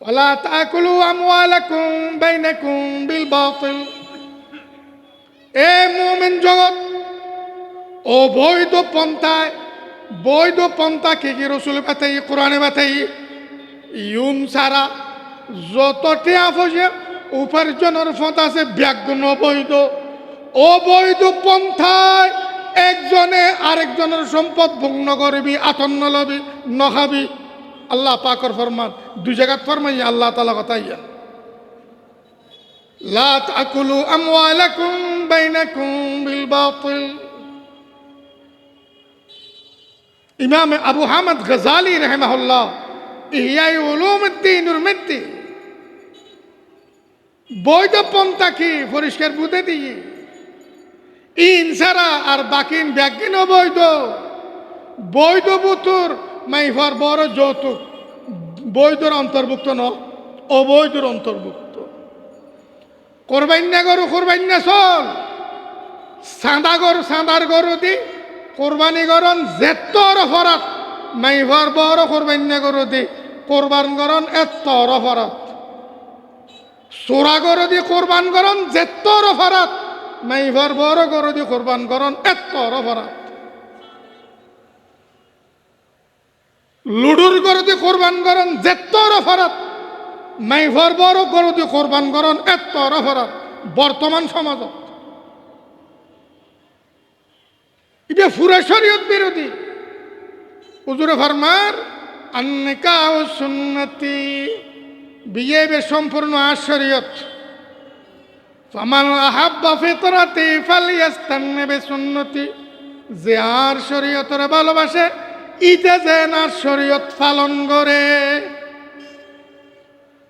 ওয়ালা তাকুলু আমওয়ালাকুম বাইনাকুম বিল বাতিল। এ মুমিন জগৎ, অবৈধ পন্থায়, বৈধ পন্থা কি কি রসুল বাতাই, কোরআনে বাতাই, ইউন সারা যতটি আফসে উপার্জনের পথ আছে ব্যাগুণ অবৈধ। অবৈধ পন্থায় একজনে আরেকজনের সম্পদ ভগ্ন করবি, আতন্ন লবি, নখাবি। আল্লাহ পাকর ফরমান দুই জায়গাত ফরমাই আল্লাহ তাআলা কথা ইয়া, লা তাকুলু আমওয়ালাকুম বাইনাকুম বিল বাতিল। ইমাম আবু হামদ গজালি রাহিমাহুল্লাহ ইহয়া উলুমুদ্দিনের মধ্যে বৈধ পন্থা কি পরিষ্কার বুঝে দিয়ে ইনসারা আর বাকিন ব্যাগিন অবৈধ। বৈধ বুতুর মাইফার বড় যৌতুক বৈধর অন্তর্ভুক্ত ন, অবৈধর অন্তর্ভুক্ত। কোরবান্যা গরু কোরবান্যা চল, সাদা গরু সাদার গরু দি কোরবানি গরন জেত্তর ফরাত, মাইফার বড় কোরবান্যা গরু দি কোরবান গরন এত্তর ফরাত। সোরা গরু দি কোরবান গরন জেত্তর ফরাত, মাইফার বড় গরু দি কোরবান গরন এত্তর ফরাত। লুডুর গরু দি কোরবান গরন জেত্তর ফরাত, মাইফার বড় গরু দি কোরবান গরন এত্তর ফরাত। বর্তমান সমাজত এটা পুরা শরীয়ত বিরোধী। হুজুরে ফরমার আন-নিকাহ সুন্নতি, বিয়ে বে সম্পূর্ণ শরীয়ত। ফামান আহাব্বা ফিতরাতি ফালিয়াস্তান্নি বিসুন্নতি, যে আর শরীয়তের ভালোবাসে ইতে যেন আর শরীয়ত পালন করে।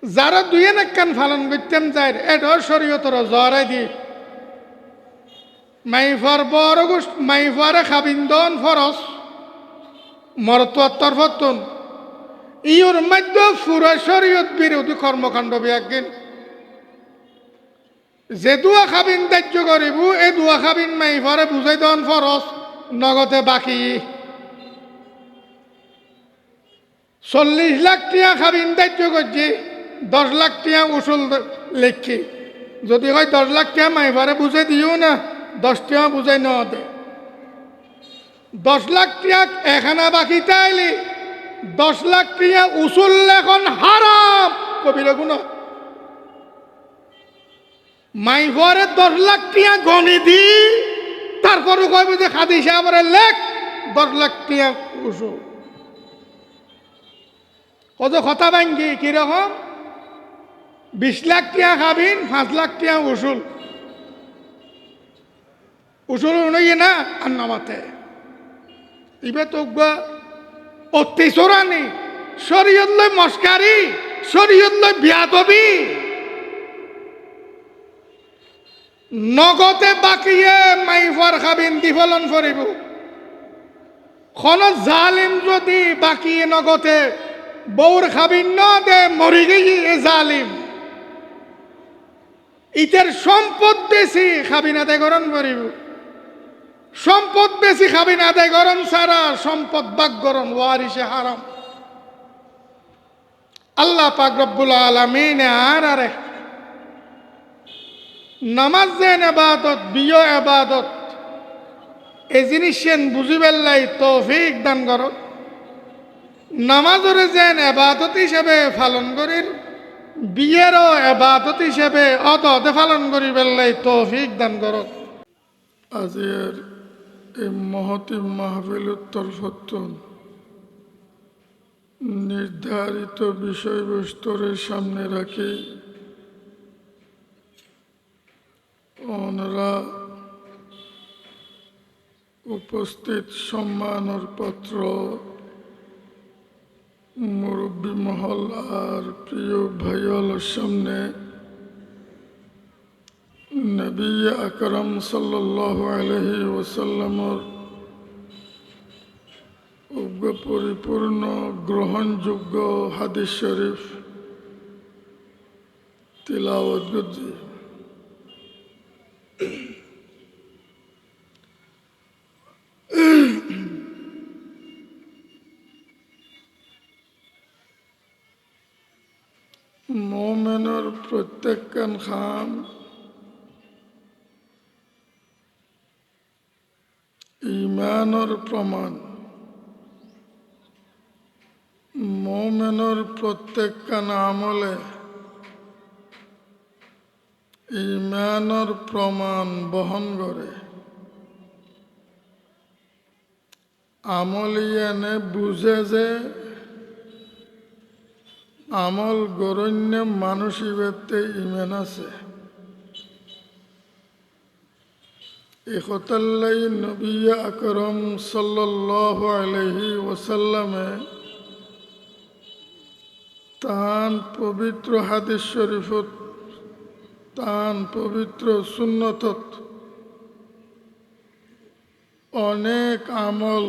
যারা দুয়ে নাকান পালন করতেন যায় এটা শরীয়তের জরে দি। মাইফার বড় গোষ্ঠ মাইফারে খাবিন্দন ফরস মরত্বর ফতন ইউর মধ্য পুরা শরীয়ত বিরোধী কর্মকাণ্ড বিয়াগিন। যে দুয়া খাবিন দাহ্য করিব এই দুয়া খাবিন মাইফারে বুঝাই দন ফরস নগদে বাকি। 40 লাখ টিয়া খাবিন দাহ্য করছি, 10 লাখ টিয়া উসুল লেখি। যদি হয় 10 লাখ টিয়া মাইফারে বুঝাই দিও না, 10 টিয়া বুঝাই ন দে। 10 লাখ টিয়া এখানা বাকি তাইলি 10 লাখ টিয়া উসুল লেখন হারাম কবির গুণ। মাইফারে 10 লাখ টিয়া গণি দি তারপরে কইব যে খাদি সাহেবের লেখ 10 লাখ টিয়া উসুল। কত কথা ভাঙ্গি কিরকম 20 লাখ টিয়া খাবিন 5 লাখ টিয়া উসুল। উসুল নই না আর নামাতে ইবে তো অতি চোরানি, শরীয়ত লই মস্কারি, শরীয়ত লই বিয়াদবি। নগদে বাকিয়ে মাইফার খাবিন দিফলন করিব। খন জালিম যদি বাকিয়ে নগদে বউর খাবিন ন দে মরি গেই এ জালিম। ইতের সম্পদ বেশি খাবিন আদায় করণ করিব। সম্পদ বেশি খাবিন আদায় করণ সারা সম্পদ বাগ করণ ওয়ারিসে হারাম। আল্লাহ পাক রব্বুল আলামিন আরে নামাজ যেন ইবাদত, বিয়ে ইবাদত, এই জিনিস বুঝিবেলাই তৌফিক দান করো। নামাজরে যেন ইবাদত হিসেবে পালন করির, বিয়েরও ইবাদত হিসেবে অততে পালন করি বেল্লাই তৌফিক দান করো। আজের এই মহতি মাহফিল তরফত নির্ধারিত বিষয়বস্তুর সামনে রাখি ওনারা উপস্থিত সম্মানের পাত্র মুরব্বী মহল আর প্রিয় ভাইয়ের সামনে নবী আকরম সাল্লাল্লাহু আলাইহি ওয়াসাল্লামের পরিপূর্ণ গ্রহণযোগ্য হাদিস শরীফ তিলাওয়াত করছি। মোমেনের প্রত্যেকখান খাম ইমানের প্রমাণ। মোমেনের প্রত্যেকখান আমলে ইমানের প্রমাণ বহন করে। আমল ইয়ানে বুঝে যে আমল গরণ্য মানসিকতে ইমান আছে। ইখতাল্লাই নবী আকরম সাল্লাল্লাহু আলাইহি ওয়াসাল্লামে তান পবিত্র হাদিস শরীফত তান পবিত্র সুন্নতত অনেক আমল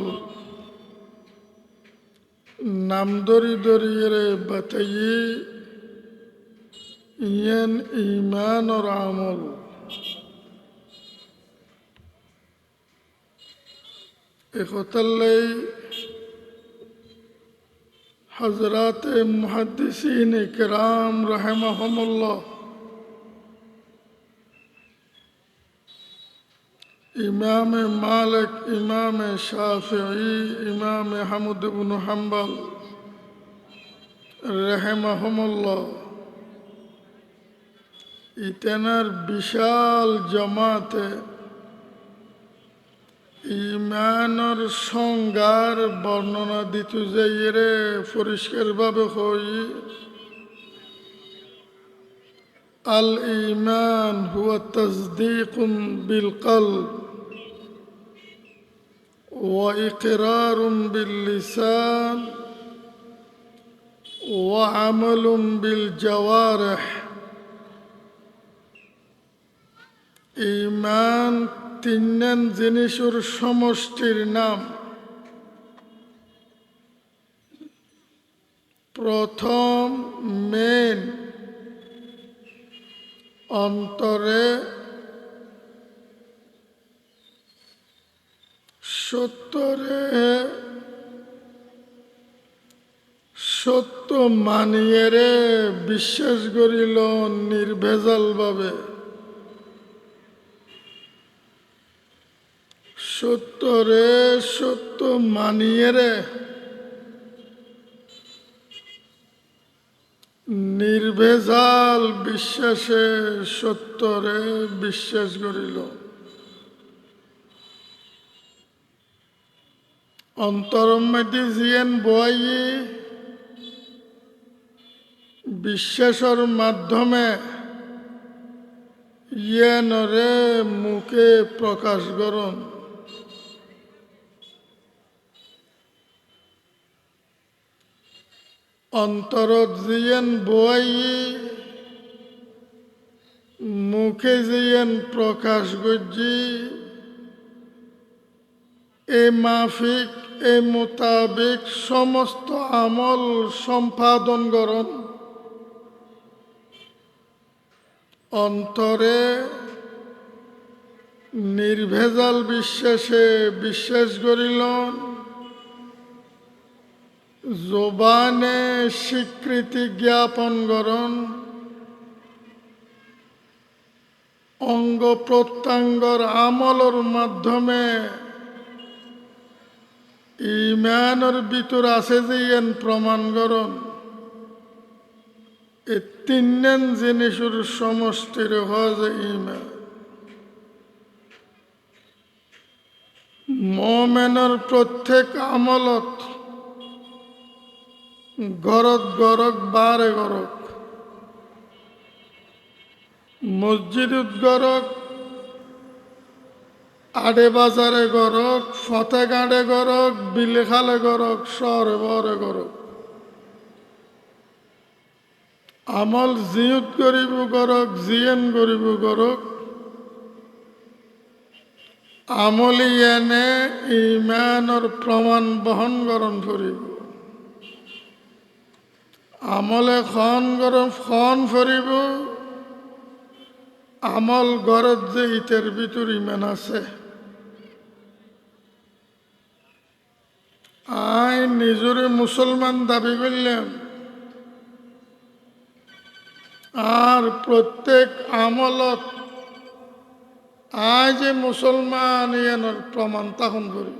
নাম দরি দরিয়ে বাতাই ইয়ান ইমানর আমল। ইখতাল্লাই হজরত মুহাদ্দিসিন কিরাম রাহিমাহুমুল্লাহ ইমাম মালিক, ইমাম শাফিঈ, ইমাম আহমদ ইবনে হাম্বল রাহিমাহুমুল্লাহ ইতেনার বিশাল জমাতে ইমানের সংজ্ঞার বর্ণনা দিতে যাইরে পরিষ্কারভাবে হই আল ইমান হুয়া তাসদীকুন বিল কলব ওয়া ইকরারুন বিল লিসান ওয়া আমালুন বিল জাওয়ারিহ। ইমান তিন জিনিসের সমষ্টির নাম। প্রথম মেন অন্তরে সত্য মানিয়ে বিশ্বাস করিল নির্ভেজাল ভাবে। সত্য মানিয়ে নির্ভেজাল বিশ্বাসে সত্যরে বিশ্বাস করিল। অন্তরম মধ্যে জিয়েন বই বিশ্বাসের মাধ্যমে ইয়েনরে মুখে প্রকাশ করন। অন্তরত জিয়েন বই মুখে জিয়েন প্রকাশ গজ্জি এ মাফিক এ মোতাবেক সমস্ত আমল সম্পাদন করন। অন্তরে নির্ভেজাল বিশ্বাসে বিশ্বাস করিলেন, জবানে স্বীকৃতি জ্ঞাপন করন, অঙ্গ প্রত্যঙ্গর আমলের মাধ্যমে ইমানের ভিতর আছে যে প্রমাণ করন। এই তিন জিনিসের সমষ্টির হয় ইমান। মোমেনের প্রত্যেক আমলত গরক গরক বারে গরক, মসজিদত গরক, আডে বাজারে গরক, ফতেগাঁড়ে গরক, বিলেখালে গরক, শহরে বরে গরক। আমল জিয়ত গরিব গরক, জিয়েন গরিব গরক। আমলি এনে ইমানের প্রমাণ বহন গরণ করিব। আমলে খন গরম খন ফরিব, আমল গরত যে ইতের ভিতর ইমান আছে। আই নিজরে মুসলমান দাবি করলাম, আর প্রত্যেক আমলত আজ যে মুসলমান ইয়ানোর প্রমাণ তখন করি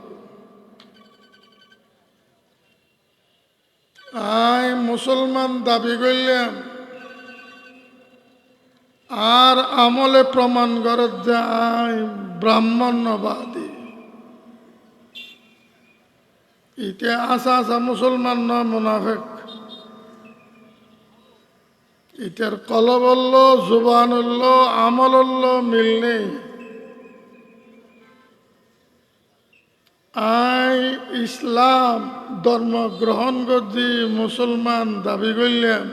আয় মুসলমান দাবি করলাম আর আমলে প্রমাণ করত যে আয় ব্রাহ্মণ্যবাদী ইতে আসা আসা মুসলমান ন মুনাফেক ইটার কলব হল জুবান হল আমল হল মিল নেই আই ইসলাম ধর্ম গ্রহণ করছি মুসলমান দাবি করলাম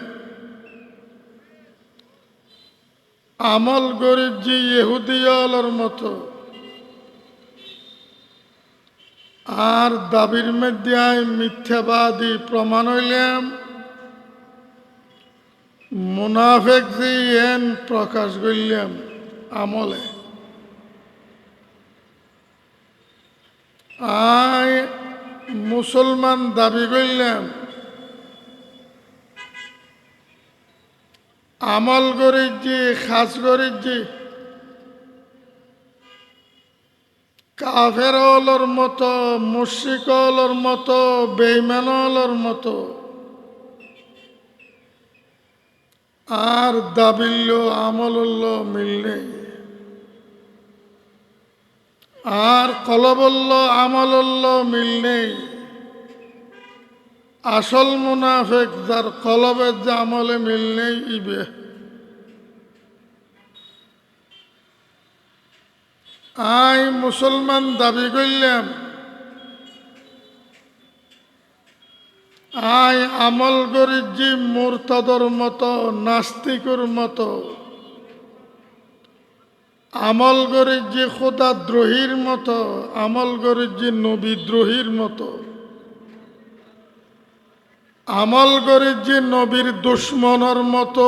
আমল করেছি ইহুদিয়লের মতো আর দাবির মধ্যে আই মিথ্যাবাদী প্রমাণ হইলাম মুনাফেক যে এন প্রকাশ করলাম আমলে আয় মুসলমান দাবি করলাম আমল করেছি খাস করেছি কাফের হলর মতো মুশরিক হলর মতো বেঈমান হলর মতো আর দাবিল্য আমল মিল নেই আর কলবল্ল আমল মিল নেই আসল মুনাফেক যার কলবের যে আমলে মিল নেই ইবে আয় মুসলমান দাবি করলাম আয় আমল করেছি মুরতাদর মতো নাস্তিকর মতো আমল করেছি খোদা দ্রোহীর মতো আমল করেছি নবী দ্রোহীর মতো আমল করেছি নবীর দুশ্মনের মতো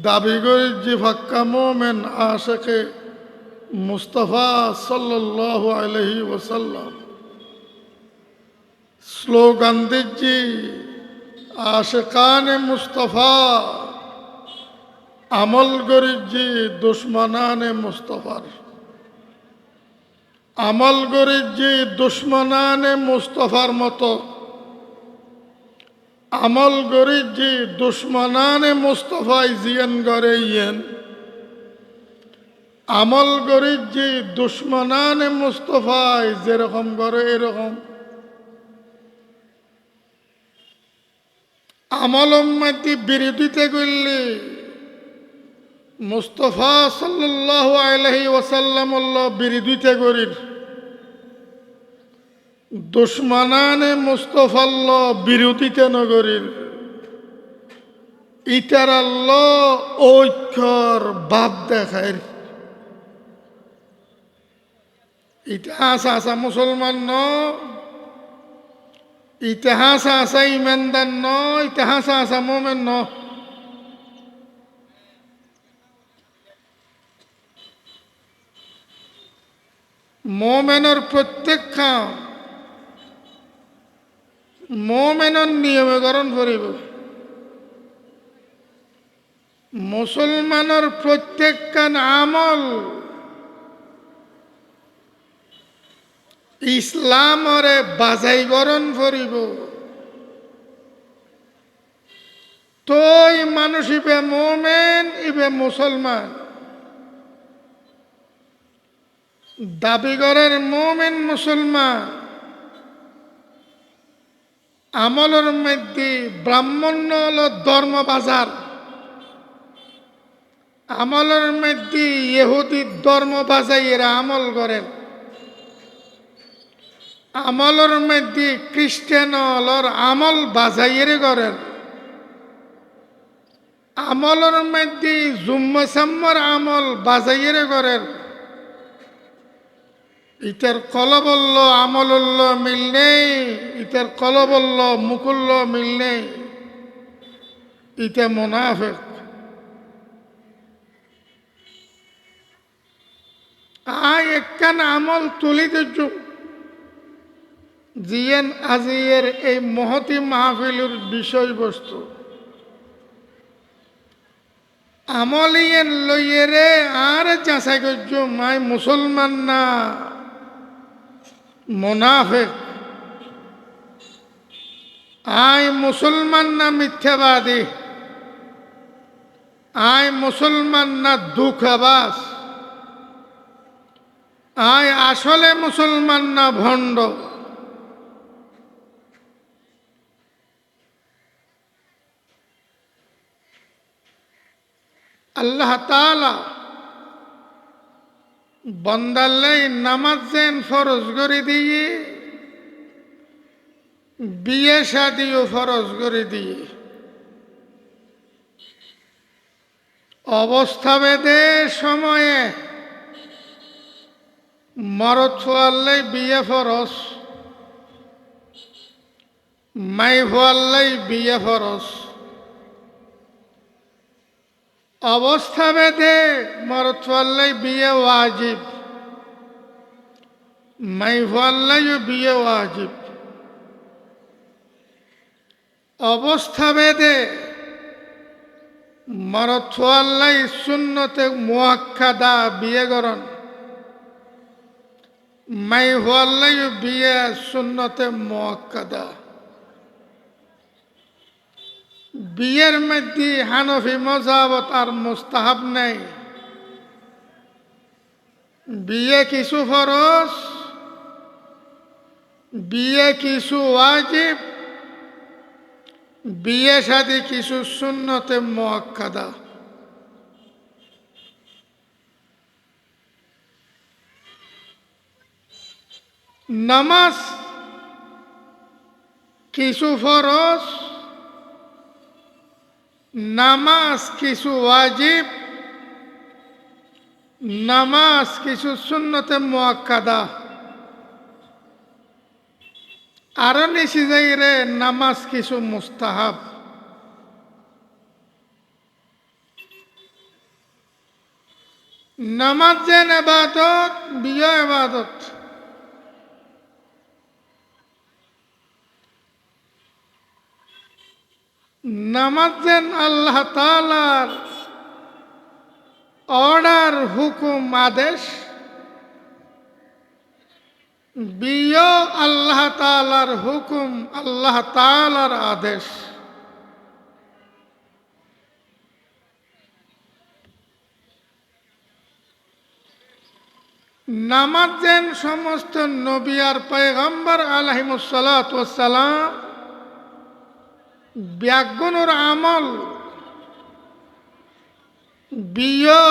দাবি করেছি ফাক্কা মোমেন আশেকে মুস্তফা সাল্লাল্লাহু আলাইহি ওয়াসাল্লাম স্লোগান দিচ্ছি আশেকানে মুস্তফা আমল করেছি দুশ্মনানে মুস্তফার আমল করেছি দুশ্মনানে মুস্তফার মতো আমল করেছি দুশ্মনানে মুস্তফায় জিয়ান করে ইয়েন আমল করেছি দুশ্মনানে মুস্তফায় যেরকম করে এরকম আমল উম্মতি বিরোধিতা করলে মুস্তফা সাল্লাল্লাহু আলাইহি ওয়াসাল্লাম বিরোধিতা করির দুশ্মনানে মুস্তফাল্ল বিরোধিতা নগরীর ইটার আল্লাহ ঐক্যর ভাব দেখায় ইতিহাস আসা মুসলমান ন ইতিহাস আসা ইমানদার ন ইতিহাস আসা মোমেন ন মোমেনের প্রত্যেক কাম মোমেনের নিয়মে গ্রহণ করিব মুসলমানের প্রত্যেক কান আমল ইসলামরে বাজাই গ্রহণ করিব তোই মানুষ ইবে মোমেন ইবে মুসলমান দাবিগরের মোমেন মুসলমান আমলের মধ্যে ব্রাহ্মণ্য হল ধর্ম বাজার আমলের মধ্যে ইহুদি ধর্ম বাজাই এরা আমল করেন আমলের মধ্যে খ্রিস্টান হলর আমল বাজাইয়ের করেন আমলের মধ্যে জুম্মসাম্মর আমল বাজাইয়ের করেন ইটার কলবল্ল আমলল্ল মিল নেই ইটার কলবল্ল মুকুল্ল মিল নেই ইটা মুনাফিক আয় একখান আমল তুলি দিচ্ছ জিয়েন আজিয়ের এই মহতি মাহফিলের বিষয়বস্তু আমলিয়েন লইয়েরে আর যাচাই করছ মাই মুসলমান না মুনাফিক, আই মুসলমান না মিথ্যাবাদী, আই মুসলমান না দুঃখবাস, আই আসলে মুসলমান না ভণ্ড। আল্লাহ তাআলা বন্দাল্লাই নামাজ যেন ফরজ করে দিয়ে বিয়ে শাদিও ফরজ করে দিয়ে অবস্থা ভেদে সময়ে মরদ ফোয়াল্লাই বিয়ে ফরজ, মাই ফোয়াল্লাই বিয়ে ফরজ। অবস্থা ভেদে মরদ ফোয়াল্লাই বিয়ে ওয়াজিব, মাই ফোয়াল্লাইও বিয়ে ওয়াজিব। অবস্থা ভেদে মরদ ফোয়াল্লাই সুন্নতে মুআক্কাদা বিয়ে করন, মাই ফোয়াল্লাইও বিয়ে সুন্নতে মুআক্কাদা। বিয়ের মধ্যে হানফি মজাবত আর মুস্তাহাব নাই, বিয়ে কিছু ফরজ, বিয়ে কিছু ওয়াজিব, বিয়ে শাদী কিছু সুন্নতে মুআক্কাদা। নামাজ কিছু ফরজ, নামাজ কিছু ওয়াজিব, নামাজ কিছু সুন্নতে মুআক্কাদা। আরো নিচে যাই রে নামাজ কিছু মুস্তাহাব। নামাজ যেন ইবাদত, বিয়ে ইবাদত। নামাজ যেন আল্লাহ তাআলার অর্ডার, হুকুম, আদেশ, বিয়ে আল্লাহ তাআলার হুকুম, আল্লাহ তাআলার আদেশ। নামাজ যেন সমস্ত নবী আর পয়গম্বর আলাইহিমুস সালাতু ওয়াস সালাম ব্যাগুণর আমল, বিয়ে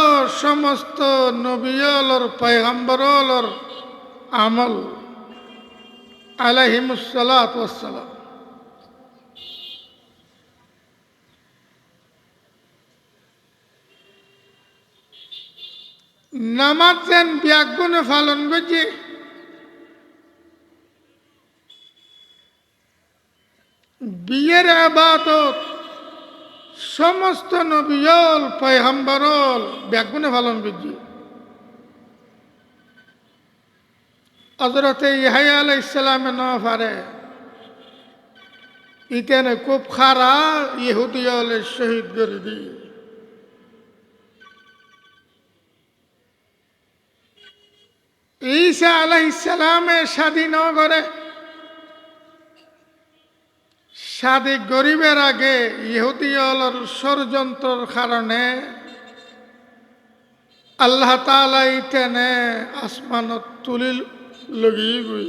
সমস্ত নবীর পয়গম্বরর আমল আলাইহিমুস সালাতু ওয়াস সালাম। নামাজ যেন ব্যাগুণে পালন করছি, বিয়ের ইবাদত সমস্ত নবীল পয়গম্বরল ব্যাগুণে পালন করছি। হযরতে ইয়াহইয়া আলাইহিস সালামে না পারে, ইকেনে খুব খারা ইহুদিয়লে শহীদ করে দি। ঈসা আলাইহিস সালামে শাদী ন করে, শাদী গরিবের আগে ইহুদিয়লর ষড়যন্ত্রের কারণে আল্লাহ তাআলা ইতেনে আসমানত তুলি লগিয়ে গই।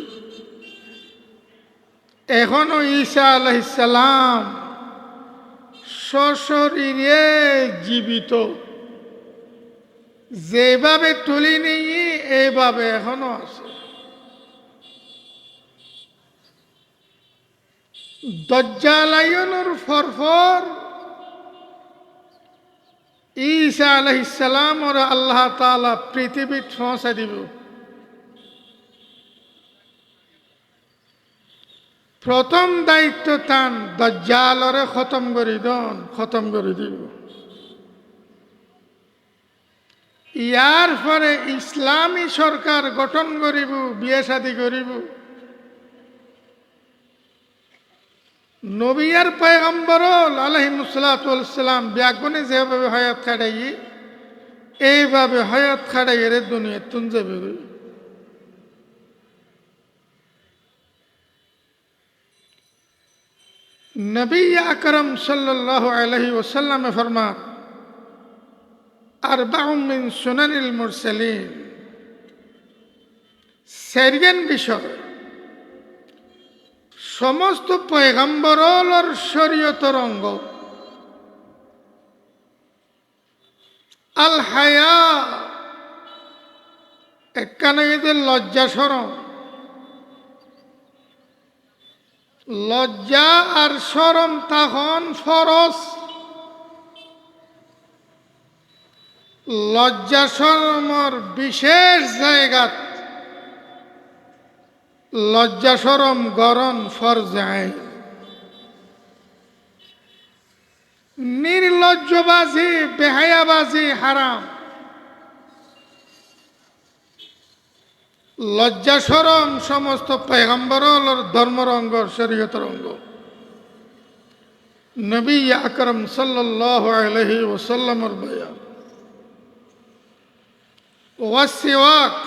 এখনো ঈসা আলাইহিস সালাম সশরীরে জীবিত, যেভাবে তুলি নিয়ে এইভাবে এখনো আছে। দাজ্জাল আইনের ফরফর ঈসা আলাইহিস সালাম আর আল্লাহ তাআলা পৃথিবী পৌঁছে দিব। প্রথম দায়িত্ব তান দাজ্জালরে খতম করে দিব। ইয়ার পরে ইসলামী সরকার গঠন করিব, বিয়ে শাদী করিব। নবী আর পয়গম্বর আলাইহিমুসসালাম ব্যাগুনে যেভাবে হায়াত খাড়াই এইভাবে হায়াত খাড়াই এর দুনিয়া তুন যাবে। নবী আকরম সাল্লাল্লাহু আলাইহি ওয়াসাল্লাম ফরমান আরবাউম মিন সুনানিল মুরসালিন, চারজন বিষয় সমস্ত পয়গম্বরর শরীয়তের অঙ্গ। আল হায়া একখানে লজ্জা শরম, লজ্জা আর শরম তখন ফরজ। লজ্জা শরমর বিশেষ জায়গা লজ্জা শরম গরণ ফরজায়। নির্লজ্জবাজি বেহায়াবাজি হারাম। লজ্জা শরম সমস্ত পয়গম্বরর ধর্মর অঙ্গ, শরীয়তের অঙ্গ। নবী আকরম সাল্লাল্লাহু আলাইহি ওয়াসাল্লামের বয়ান। ওয়াসিওয়াক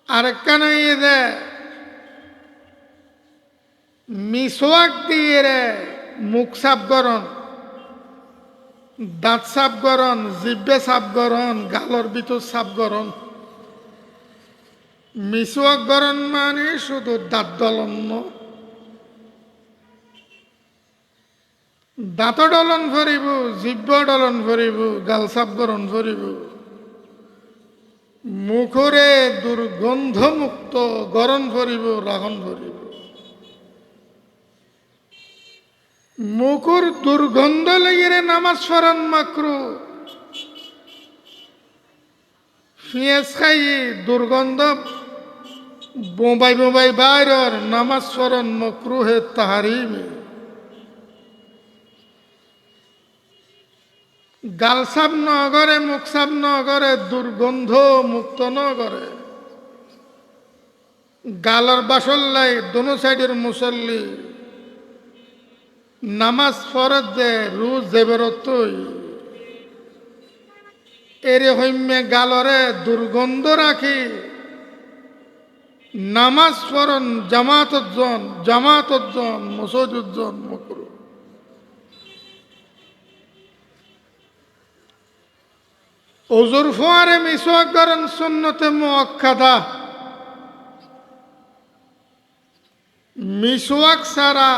আরেকখানে দে মিসওয়াক দিয়ে রে মুখ সাফ করন, দাঁত সাফ করন, জিব্বে সাফ করন, গালর ভিতর সাফ করন। মিসওয়াক করন মানে শুধু দাঁত ডলন ন, দাঁত ডলন ফরিব, জিব্ব ডলন ফরিব, গাল সাফ করন ফরিব। মুখরে দুর্গন্ধ মুক্ত গরণ ফরিব, রাগন ফরিব। মুখর দুর্গন্ধ লেগে নামাজ পড়ান মাকরু। পেঁয়াজ খাই দুর্গন্ধ বোম্বাই বোম্বাই বাইরের নামাজ পড়ান মকরু হে তাহারিমে। গাল সাপ নগরে, মুখ সাপ নগরে, দুর্গন্ধ মুক্ত নগরে। গালর বাসল্লাই দোনো সাইডের মুসল্লি নামাজ ফরজ দে রোজ জেবেরতই এরে হইমে গালরে দুর্গন্ধ রাখি নামাজ পড়ন জামাতজন মসজিদজন মকরু। ওজুর ফোয়ারে মিসওয়াক করেন সুন্নতে মুআক্কাদা। মিসওয়াক সারা,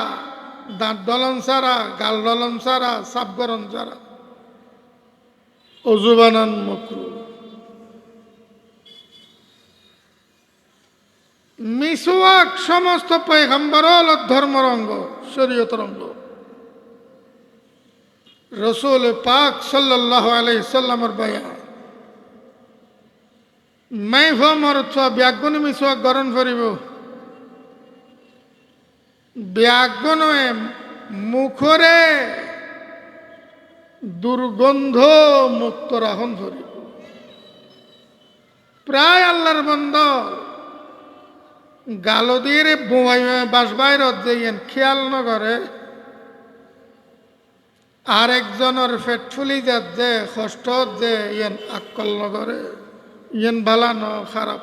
দাঁত ডলন সারা, গাল ডলন সারা, সাফ করন সারা ওযু বানান মাকরু। মিসওয়াক সমস্ত পয়গম্বরর ধর্মের অঙ্গ, শরীয়তের অঙ্গ। রাসূল পাক সাল্লাল্লাহু আলাইহি সাল্লামের বয়ান। মাই ফমর ব্যাগুন মিসওয়াক গরণ করিব। ব্যাগুনে মুখরে দুর্গন্ধ মুক্ত রাখন করিব। প্রায় আল্লাহর বান্দা গালো দিয়ে বোমাই বাস বাইরত যে খেয়াল নগরে আরেকজনের পেট ফুলি যাত যে কষ্ট যে আকল নগরে ভালা ন খারাপ।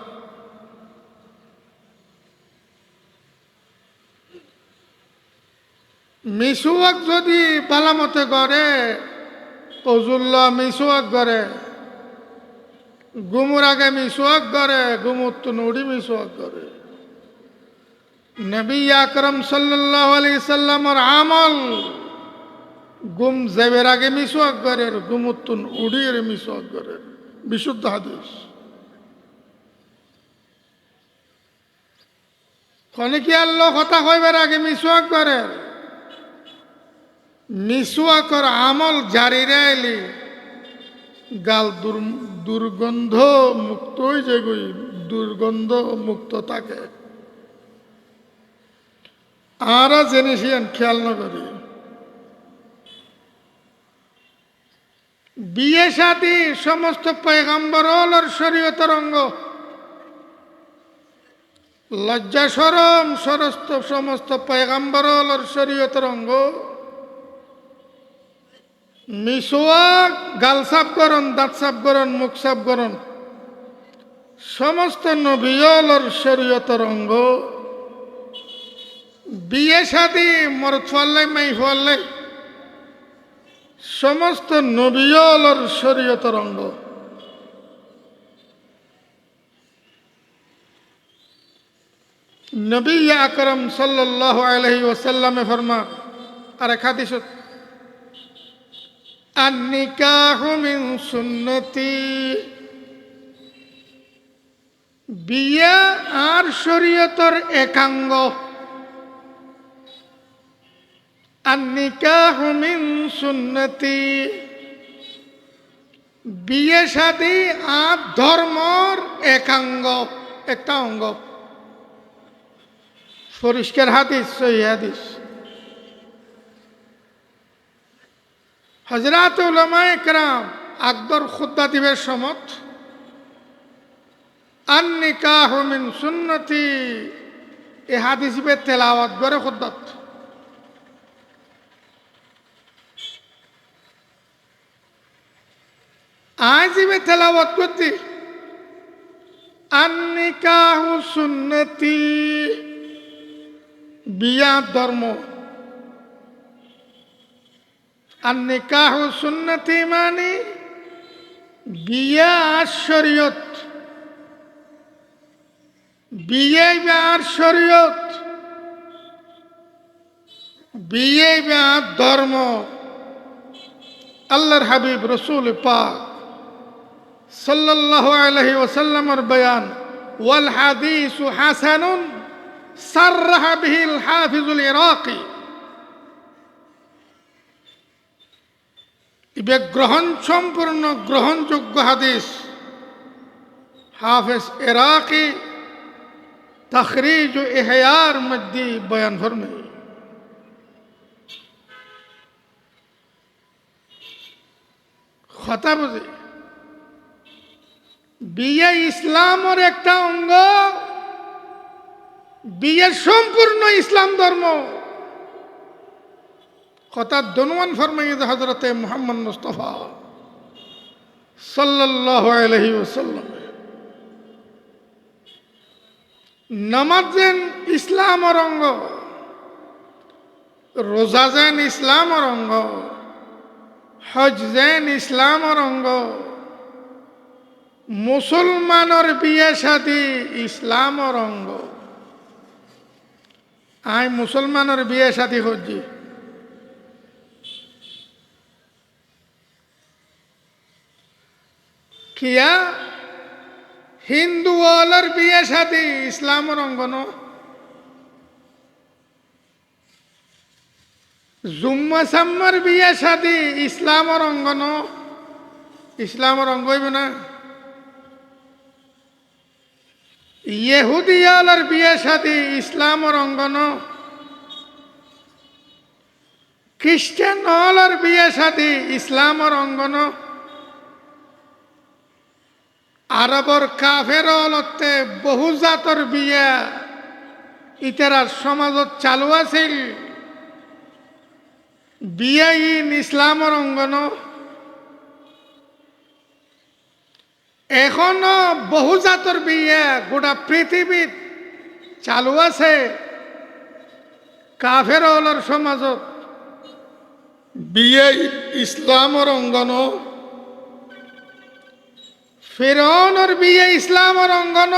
মিসওয়াক যদি বালামতে করে ওজুল্লাহ মিসওয়াক করে, গুমুর আগে মিসওয়াক করে, গুমুর তো নুড়ি মিসওয়াক করে। নবী আকরম সাল্লাল্লাহু আলাইহি সাল্লামের আমল গুম জেবের আগে মিসওয়াক করে, গুমুর তো উড়িয়ে মিসওয়াক করে। বিশুদ্ধ হাদিস। কনে কি আল্লাহ কথা কইবার আগে মিসওয়াক করে। মিসওয়াকর আমল জারি রাইলি গাল দুর্গন্ধ মুক্ত হয়ে যায়, দুর্গন্ধ মুক্ত থাকে। আর জিনিস খেয়াল না করি। বিয়ে শাদী সমস্ত পয়গম্বরর শরীয়তের অঙ্গ। লজ্জা শরম সমস্ত পয়গাম্বরর শরীয়তের অঙ্গ। মিসওয়াক গাল সাফ করন, দাঁত সাফ করন, মুখ সাফ করন সমস্ত নবীর শরীয়তের অঙ্গ। বিয়ে শাদী মরদ ফলে মাই ফলে সমস্ত নবীর শরীয়তের অঙ্গ। নবী আকরম সাল্লাল্লাহু আলাইহি ওয়াসাল্লামে ফরমান আর এক হাদিস, আন-নিকাহু মিন সুন্নতি, বিয়ে আর শরীয়তের একাঙ্গ। আন-নিকাহু মিন সুন্নতি, বিয়ে শাদী আর ধর্মর একাঙ্গ, একটা অঙ্গ। পরিষ্কার হাদিস, সহিহ হাদিস। হযরত উলামায়ে কেরাম আকবর খুতবা দিবের সমত আন-নিকাহু মিন সুন্নতি এই হাদিস বে তেলাওয়াত করে খুতবাত। আজ বে তেলাওয়াত করতে আন-নিকাহু সুন্নতি, বিয়া ধর্ম। আন-নিকাহু সুন্নতি মানে বিয়া আর শরীয়ত, বিয়ে আর শরীয়ত, বিয়ে আর ধর্ম। আল্লাহর হাবিব রসুল পাক সাল্লাল্লাহু আলাইহি ওয়াসাল্লামের বয়ান, ওয়াল হাদিসু হাসানুন সাররাহা বিহিল হাফিজুল ইরাকি। ইবে গ্রহণ সম্পূর্ণ গ্রহণযোগ্য হাদিস হাফিজ ইরাকি তাখরিজ ও ইহয়ার মধ্যে বয়ান ফরমে। কথা বুঝে, বিয়ে ইসলামের একটা অঙ্গ, বিয়ে সম্পূর্ণ ইসলাম ধর্ম। কথা দনওয়ান ফরমাইয়ে হযরতে মুহাম্মদ মুস্তাফা সাল্লাল্লাহু আলাইহি ওয়াসাল্লাম, নামাজ যেন ইসলামের অঙ্গ, রোজা যেন ইসলামের অঙ্গ, হজ যেন ইসলামের অঙ্গ, মুসলমানের বিয়ে শাদী ইসলামের অঙ্গ। আই মুসলমানের বিয়ে শাদী হজ্জি, কিয়া হিন্দু ওয়ালার বিয়ে শাদী ইসলামের অঙ্গ ন। জুম্মা সাম্মার বিয়ে শাদী ইসলামের অঙ্গ ন, ইসলামের অঙ্গ হইব না। ইহুদি ওয়ালার বিয়ে শাদী ইসলামের অঙ্গ ন। খ্রিস্টান ওয়ালার বিয়ে শাদী ইসলামের অঙ্গ ন। আরবর কাফের অলতে বহু জাতর বিয়া ইতারার সমাজত চালু আছিল, বিয়া ইন ইসলামের অঙ্গ ন। এখনো বহু জাতর বিয়া গোটা পৃথিবীত চালু আছে কাফের অলর সমাজত, বিয়া ইসলামের অঙ্গ ন। ফিরৌনের বিয়ে ইসলামের অঙ্গ ন,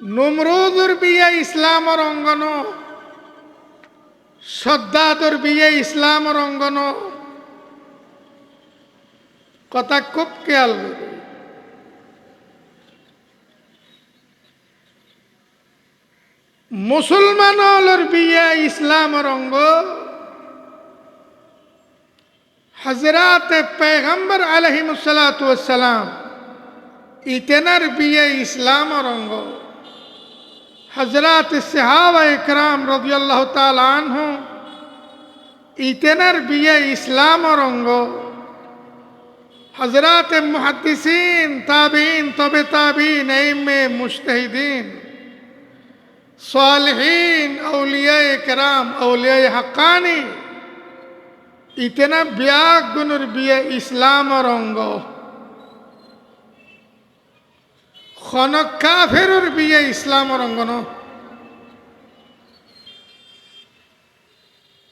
নমরুদের বিয়ে ইসলামের অঙ্গ ন, সদ্দাদের বিয়ে ইসলামের অঙ্গ ন। কথা খুব খেয়াল করে, মুসলমানের বিয়ে ইসলামের অঙ্গ। হযরত পয়গম্বর আলাইহিমুসসালাতু ওয়াসসালাম ইতেনার বিয়ে ইসলামের অঙ্গ। হযরত সাহাবা ইকরাম রাদিয়াল্লাহু তাআলা আনহু ইতেনার বিয়ে ইসলামের অঙ্গ। হযরত মুহাদ্দিসিন, তাবিঈন, তবে তাবিঈন, আইম্মে মুজতাহিদিন, সালেহিন, আউলিয়ায়ে কেরাম, আউলিয়ায়ে হাক্কানি ইতেনা ব্যাগ গুণের বিয়ে ইসলামের অঙ্গ। খনক কাফেরের বিয়ে ইসলামের অঙ্গ ন।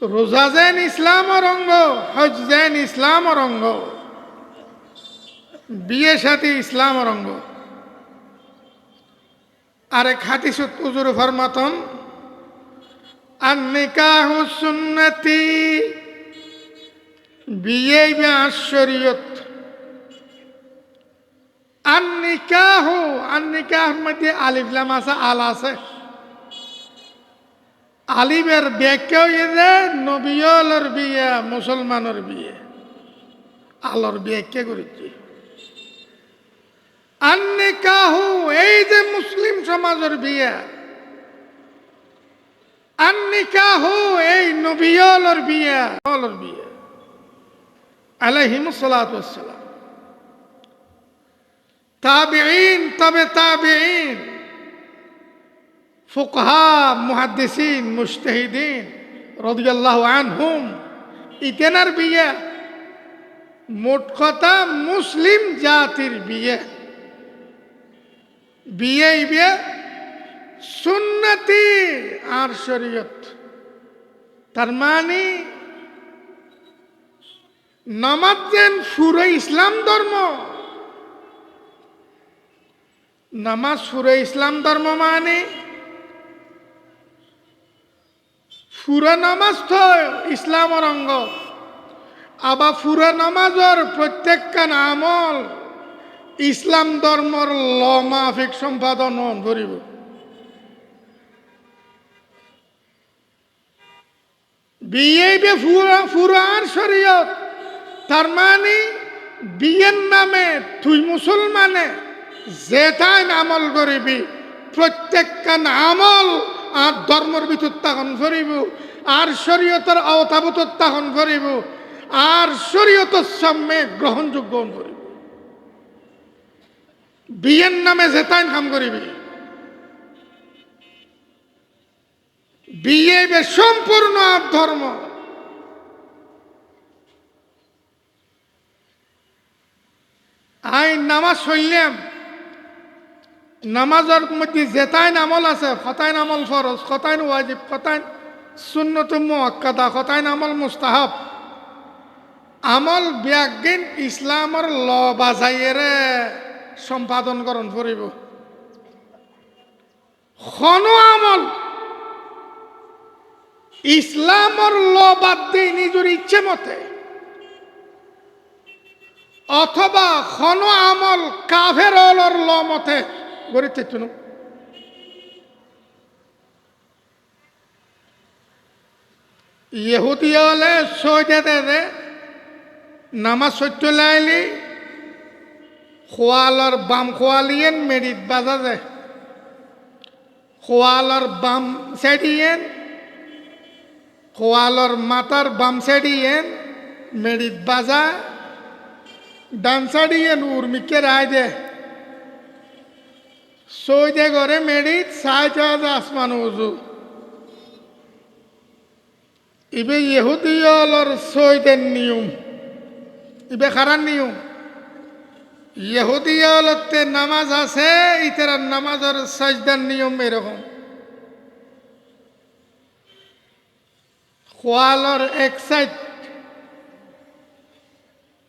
রোজা যেন ইসলামের অঙ্গ, হজ যেন ইসলামের অঙ্গ, বিয়ে সাথে ইসলামের অঙ্গ। আরেক হাদিসত হুজুর ফরমাতন, আন নিকাহু সুন্নতি, বিয়ে শরীয়ত। আন নিকাহর মধ্যে আলিফ লাম আছে, আল আছে। আলিফের ব্যাখ্যা হইছে নবিয়লের বিয়ে, মুসলমানের বিয়ে। আলোর ব্যাখ্যা করেছি। আন নিকাহু, এই যে মুসলিম সমাজের বিয়ে। আন নিকাহু, এই নবিয়লের বিয়ে, বিয়ে আলাইহিমুস সালাতু ওয়াস সালাম। তাবিঈন, তবে তাবিঈন, ফুকহা, মুহাদ্দিসিন, মুজতাহিদিন রাদিয়াল্লাহু আনহুম ইতেনার বিয়ে। মোট কথা মুসলিম জাতির বিয়ে। বিয়ে সুন্নতি আর শরীয়ত। তার মানে নামাজ যেন পুরো ইসলাম ধর্ম। নামাজ পুরো ইসলাম ধর্ম মানে পুরো নামাজ তো ইসলামের অঙ্গ। আবার পুরো নামাজের প্রত্যেকখান আমল ইসলাম ধর্মর ল মাফিক সম্পাদন করিব। বিয়ে পুরো আর শরীয়ত। তার মানে বিয়ের নামে তুই মুসলমানে যেটাই আমল করিবি, প্রত্যেকখান আমল আর ধর্মের ভিতর স্থাপন করিব, আর শরীয়তের আওতাভূত স্থাপন করিব, আর শরীয়তের সামনে গ্রহণযোগ্য করিব। বিয়ের নামে যেটাই কাম করিবি। বিয়ে সম্পূর্ণ ধর্ম। আইন নামাজ পড়লাম, নামাজের মধ্যে যেটাই আমল আছে, কতাইন আমল ফরজ, কতাইন ওয়াজিব, কতাইন সুন্নত মুআক্কাদা, কতাইন আমল মুস্তাহাব। আমল ব্যাগিন ইসলামের ল বাজাইয়েরে সম্পাদন করণ করিব। কোন আমল ইসলামের ল বাদ দিয়ে নিজের ইচ্ছে মতে, অথবা কোন আমল কাফের ল মতে গড়িতে চুন। ইহুদি হলে সইতে দে নামাজ সত্য লাইলি খোয়ালর বাম খোয়ালিয়েন মেরিত বাজা যায়। খোয়ালর বাম সাইডিয়েন, খোয়ালর মাথার বাম সাইডিয়েন মেরিত বাজা, ডান সাইডিয়েন উর্মিকে রায় দে। সইদে করে মেরিত সাইজ আসমান উজু। ইবে ইহুদিয়লর সইদের নিয়ম, ইবে খারার নিয়ম। ইহুদিয়লতে নামাজ আছে, ইতার নামাজের সাজদার নিয়ম এরকম। কোয়ালর এক সাইড,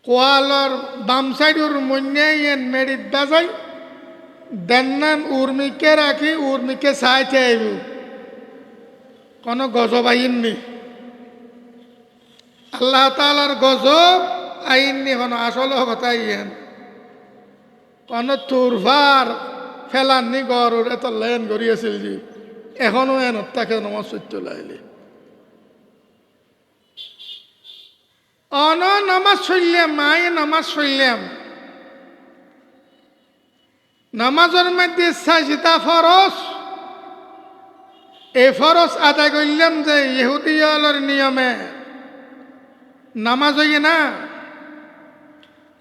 কোয়ালর বাম সাইডের মধ্যে মেরিত বাজাই, দেন্নান উর্মিকে রাখি, উর্মিকে সাইতে আইব। কোনো গজব আইননি, আল্লাহ তাআলার গজব আইননি, কোনো আসল কথা ইয়েন। কোনো তুরফার ফেলাননি গরুর এত লেন গড়িয়েছিল যে এখনো এন তাকে নমাজ সত্য লাইলে অন নামাজ চললাম, মায়ে নামাজ চললাম। নামাজের মধ্যে সাজদা ফরজ। এই ফরজ আদায় করলাম যে ইহুদিয়লের নিয়মে নামাজ হইয়ে না,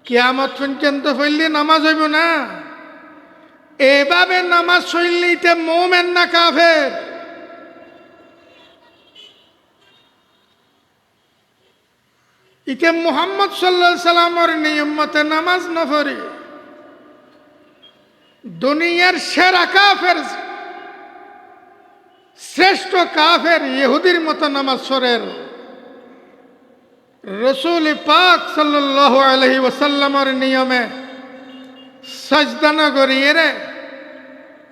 কিয়ামত পর্যন্ত পড়লে নামাজ হইব না। এভাবে নামাজ পড়লে এটা মোমেন না কাফের? ইতে মুহাম্মদ সাল্লাল্লাহু আলাইহি সাল্লামের নিয়ম মতে নামাজ না পড়ে দুনিয়ার সেরা কাফের, শ্রেষ্ঠ কাফের ইহুদির মতো নামাজ পড়ে। রসুল পাক সাল্লাল্লাহু আলাইহি ওয়াসাল্লামের নিয়মে সাজদা না করিয়ে রে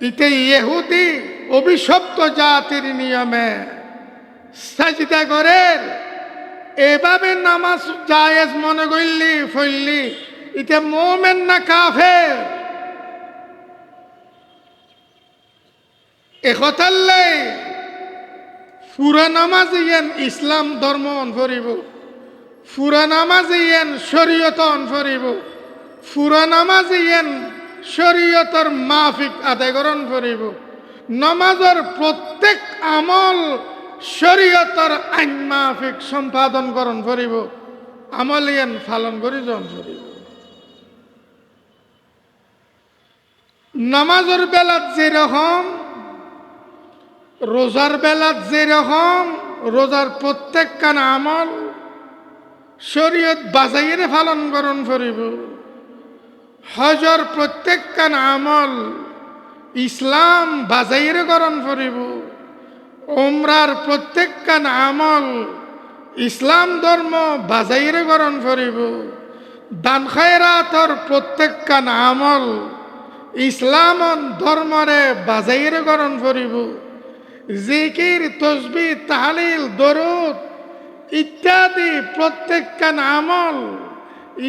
ইতে ইহুদি অভিশপ্ত জাতির নিয়মে সাজদা করে এভাবে নামাজ জায়েজ মনে করলি ফইলি ইতে মুমিন না কাফের? একথাল্লাই পুরা নামাজ ইয়ান ইসলাম ধর্ম অনফরিব, পুরা নামাজ ইয়ান শরীয়ত অনফরিব, পুরা নামাজ ইয়ান শরীয়তর মাফিক আদায় করন ফরিব। নমাজের প্রত্যেক আমল শরীয়তর আইন মাফিক সম্পাদন করন ফরিব, আমল ইয়ান পালন করি জন ফরিব। নামাজের বেলাত যেরকম, রোজার বেলাত যেরকম, রোজার প্রত্যেক কান আমল শরীয়ত বাজাইরে পালন করন ফরিব। হজর প্রত্যেক কান আমল ইসলাম বাজাইরে করন ফরিব। উমরার প্রত্যেক কান আমল ইসলাম ধর্ম বাজাইরে করন ফরিব। দান খায়রাতর প্রত্যেক কান আমল ইসলাম ধর্মরে বাজাইরে করন ফরিব। জিকির, তসবিহ, তাহলিল, দরুদ ইত্যাদি প্রত্যেক কান আমল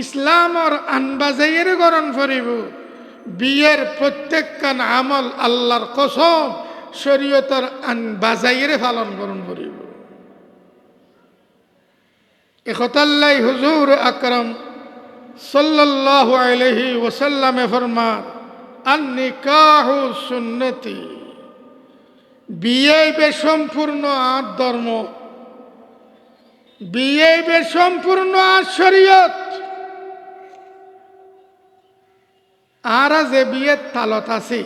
ইসলামর আনবাজাইয়ের গরণ ফরিব। বিয়ের প্রত্যেক কান আমল আল্লাহর কসম শরীয়তর আনবাজাইয়ের পালন করণ ফরিব। একতাল্লাই হুজুর আকরাম সাল্লাল্লাহু আলাইহি ওয়াসাল্লামে ফরমান, আন নিকাহু সুন্নতি, বিয়ে বে সম্পূর্ণ আর ধর্ম, বিয়ে বে সম্পূর্ণ আর শরীয়ত। আর যে বিয়ের তালত আছে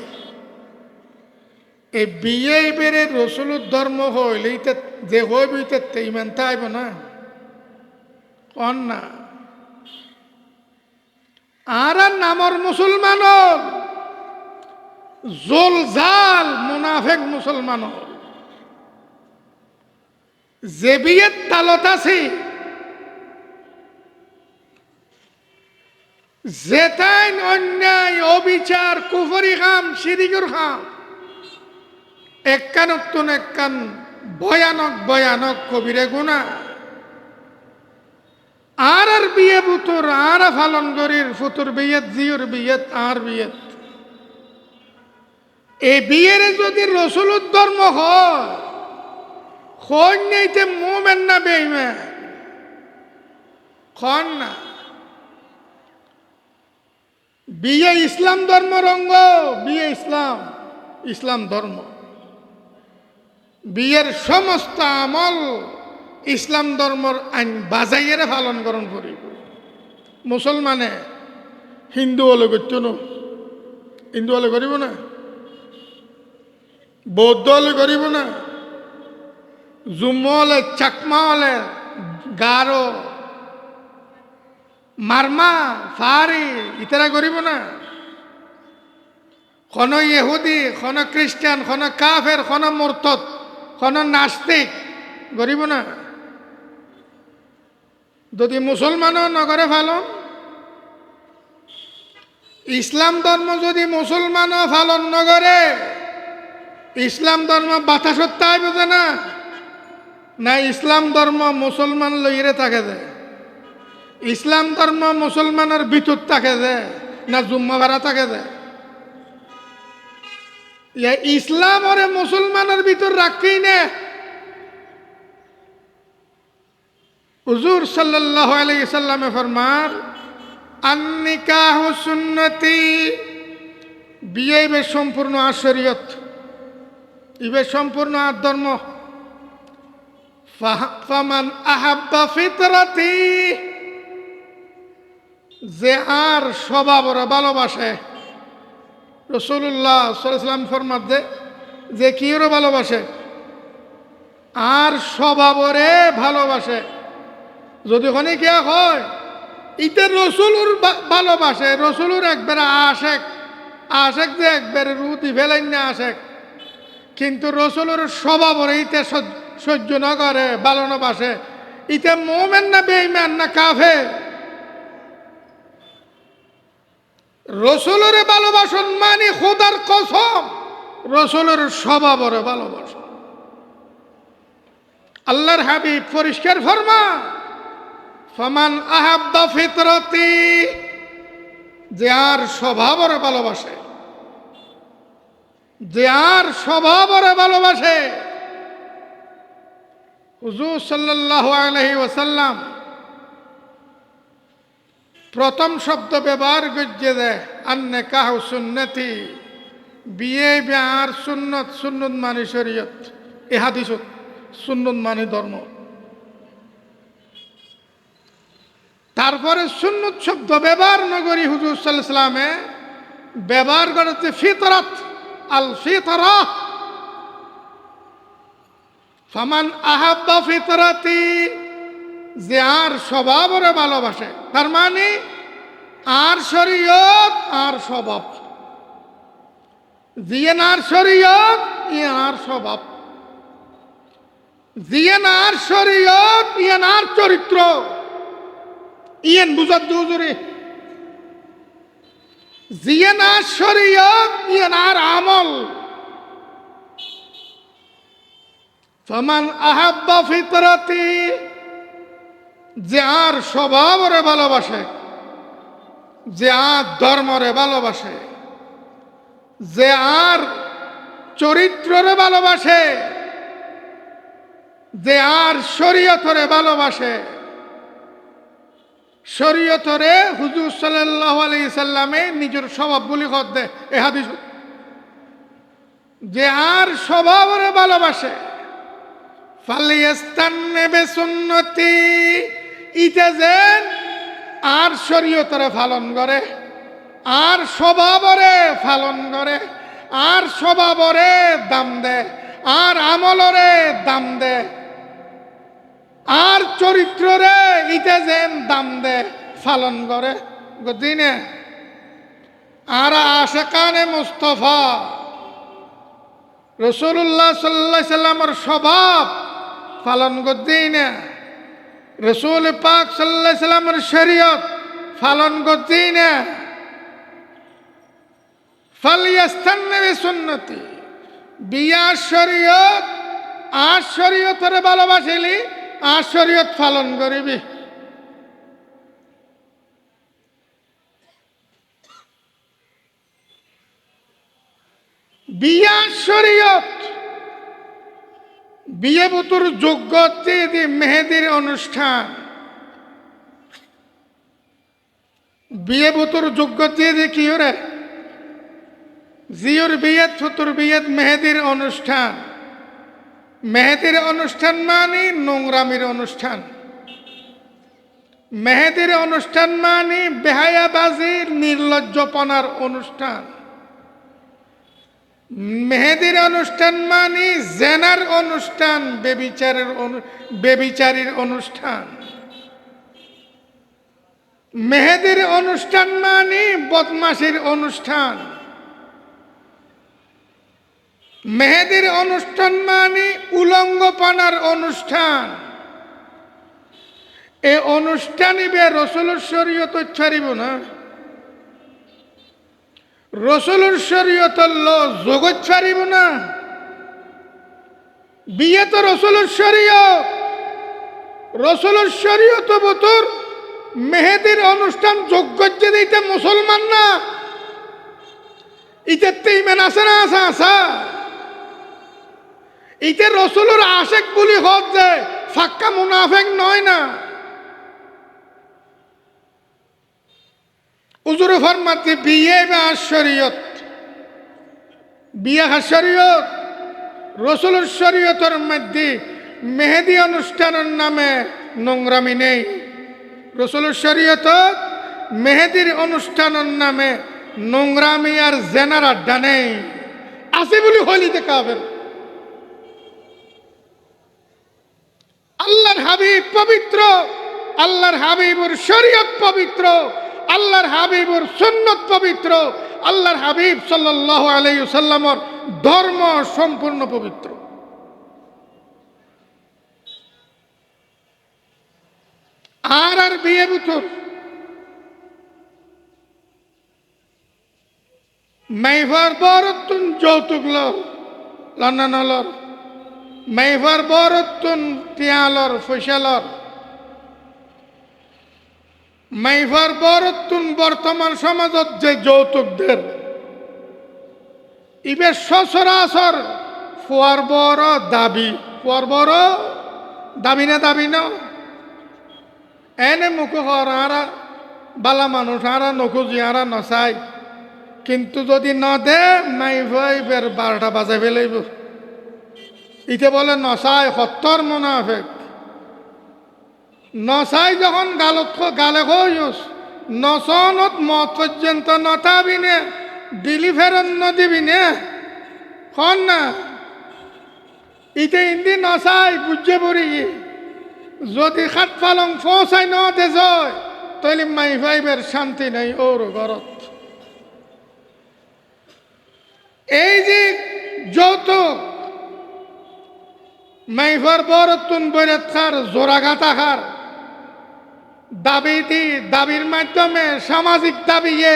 এই বিয়ে বেড়ে রসুলের ধর্ম হইলে যে হইব ইমান তাইব না কন না। আর নামর মুসলমান জোল জাল মুনাফেক মুসলমান যে বিয়ের তালত আছে যেটাই অন্যায়, অবিচার, কুফরি খাম, শিরিকুর খাম, একখান উত্তন একখান ভয়ানক ভয়ানক কবিরে গুণা। আর বিয়ে বুতুর আর ফালন করির ফুতুর বিয়েত জিওর বিয়েত আর বিয়েত এই বিয়ের যদি রসুলুর ধর্ম হয় নেইতে মুমেন না বেঈমান খন না। বিয়ে ইসলাম ধর্ম রঙ্গ, বিয়ে ইসলাম, ইসলাম ধর্ম। বিয়ের সমস্ত আমল ইসলাম ধর্মর আইন বাজাইয়ের পালন করণ করিব। মুসলমানে হিন্দু হলে করত না, হিন্দু হলে করিব না, বৌদ্ধ হলে করিব না, জুম্ম হলে, চাকমা হলে, গারো, মারমা, ফারি ইতারা করিব না। কোন ইহুদি, কোন খ্রিস্টান, কোন কাফের, কোন মুরতাদ, কোন নাস্তিক করিব না। যদি মুসলমানও নগরে ফালন, ইসলাম ধর্ম যদি মুসলমানও ফালন নগরে, ইসলাম ধর্ম বাতাসত্তা আইব যে না, না ইসলাম ধর্ম মুসলমান লইরে থাকে যে, ইসলাম ধর্ম মুসলমানের ভিতর থাকে যে, না জুম্মা ভাড়া থাকে যে। ইসলাম ওরে মুসলমানের ভিতর রাখি না। হুজুর সাল্লাল্লাহু আলাইহি সাল্লামে ফরমান, আন নিকাহু সুন্নতি, বিয়ে ইবে সম্পূর্ণ আর শরীয়ত, ইবে সম্পূর্ণ আর ধর্ম। ফামান আহাব্বা ফিতরাতি, যে আর স্বভাবরে ভালোবাসে, রাসূলুল্লাহ সাল্লাল্লাহু আলাইহি ওয়াসাল্লাম ফরমাতে যে কি ওরে ভালোবাসে, আর স্বভাবরে ভালোবাসে। যদি কোনে কে হয় ইতে রসুলুর ভালোবাসে, রসুলুর একবারে আশেক, আশেক যে একবারে রুতি ফেলেন না আশেক, কিন্তু রসুলের স্বভাবরে ইতে সহ্য না করে, ভালো না বাসে, ইতে মোমেন না বেঈমান না কাফের। রসুলের ভালোবাসন মানে খোদার কসম রসুলের স্বভাবরে ভালোবাসন। আল্লাহর হাবিব পরিষ্কার ফরমা, ফামান আহাব্বা ফিতরতি, যে আর স্বভাবরে ভালোবাসে, যে আর স্বভাবরে ভালোবাসে। হুজুর সাল্লাল্লাহু আলাইহি ওয়াসাল্লাম প্রথম শব্দ ব্যবহার করছে যে আন-নিকাহু সুন্নতি, বিয়ে বিয়ার সুন্নত, সুন্নত মানে শরীয়ত, এ হাদিস সুন্নত মানে ধর্ম। তারপরে সুন্নত শব্দ ব্যবহার নগরী হুজুর সাল্লাল্লাহু আলাইহি ওয়াসাল্লামে ব্যবহার করেছে ফিতরাত, আল ফিতরা। ফামান আহাব্বা ফিতরাতি, যে আর স্বভাবরে ভালোবাসে, তার মানে আর শরীয়ত আর স্বভাব, জিয়েন আর শরীয়ত ইয়েন আর স্বভাব, জিয়েন আর শরীয়ত ইয়েন আর চরিত্র, ইয়েন বুঝার দুজুরি, জিয়েন আর শরীয়ত ইয়েন আর আমল। ফামান আহাব্বা ফিতরাতি, যে আর স্বভাবরে ভালোবাসে, যে আর ধর্মরে ভালোবাসে, যে আর চরিত্ররে ভালোবাসে, যে আর শরীয়তরে ভালোবাসে। শরীয়তরে হুজুর সাল্লাল্লাহু আলাইহি সাল্লামে নিজের স্বভাব বলি করতে এ হাদিস, যে আর স্বভাবরে ভালোবাসে, ফালিয়াস্তান্নে বিসুন্নতি, ইটা যেন আর শরীয়তরে পালন করে, আর স্বভাবরে পালন করে, আর স্বভাবরে দাম দে, আর আমলরে দাম দে, আর চরিত্ররে ইটা যেন দাম দে পালন করে। দিনে আর আশেকানে মুস্তফা রাসূলুল্লাহ সাল্লাল্লাহু আলাইহি সাল্লামের স্বভাব পালন করতেই না, রসুল পাক সাল্লাল্লাহু আলাইহি সাল্লামের শরীয়ত পালন করতেই না। ফালিয়াস্তান্নে বিসুন্নতি, বিয়া শরীয়ত আর শরীয়তরে ভালোবাসিলি আর শরীয়ত পালন করিবি। বিয়া শরীয়ত, বিয়ে বুতুর যোগ্যতে দি মেহেদির অনুষ্ঠান, বিয়ে বুতুর যোগ্যতে দি কি রে, জিওর বিয়েত ফুতুর বিয়েত মেহেদির অনুষ্ঠান। মেহেদির অনুষ্ঠান মানে নোংরামির অনুষ্ঠান, মেহেদির অনুষ্ঠান মানে বেহায়াবাজির নির্লজ্জপনার অনুষ্ঠান, মেহেদির অনুষ্ঠান মানে জেনার অনুষ্ঠান, বেবিচারের অনুষ্ঠান। মেহেদির অনুষ্ঠান মানে বদমাশির অনুষ্ঠান, মেহেদির অনুষ্ঠান মানে উলঙ্গপনার অনুষ্ঠান। এ অনুষ্ঠানিবে রসুলের শরীয়ত ছাড়িব না, রসুলের শরীয়তর জগৎ ছাড়িব না। বিয়ে তো রসুলের শরীয়ত, রসুলের শরীয়ত বতর মেহেদির অনুষ্ঠান যোগ্য যে দিতে মুসলমান না, ইতে ইমান আছে না, আসা আসা ইতে রসুলের আশেক বলি হোক যে ফাক্কা মুনাফেক নয় না। উজুর ফরমাতে বিয়ে বা শরীয়ত, বিয়ে শরীয়ত, রসুলের শরীয়তের মধ্যে মেহেদি অনুষ্ঠানের নামে নোংরামি নেই। রসুলের শরীয়ত মেহেদির অনুষ্ঠানের নামে নোংরামি আর জেনার আড্ডা নেই আছে বলি হলিতে কাবের আল্লাহর হাবিব পবিত্র আল্লাহর হাবিবুর শরীয়ত পবিত্র আল্লাহর হাবিবুর সুন্নত পবিত্র আল্লাহর হাবিব সাল্লাল্লাহু আলাইহি ওয়াসাল্লামের ধর্ম সম্পূর্ণ পবিত্র আর বিয়ে বুতর মাইভার বরতুন যৌতুক লন্ডনলর মাইভার বরতুন তিয়ালর ফসলর মাইভার বরতুন বর্তমান সমাজত যে যৌতুকদের ইবে সচরাচর ফুয়ার বড় দাবি ফুয়ার বড় দাবি না এনে মুখ হর আরা বালা মানুষ আরা নখুজি আরা নচাই কিন্তু যদি ন দে মাইভাইবের 12টা বাজে ফেলাইব ইতে বলে নচাই সত্তর মুনাফিক নচাই যখন গালে কইস নচনত মত পর্যন্ত নতাবি নে দিলি ফেরত নদিবি নে খন না ইতে ইন্দি নচাই বুঝে পড়ি যদি খাট পালং পৌঁছাই নতে যায় তাহলে মাইভাইবের শান্তি নেই ওর ঘরত এই যে যৌতুক মাইভার বরতুন বৈরাত খার জোড়াঘাতা খার দাবির মাধ্যমে সামাজিক দাবিয়ে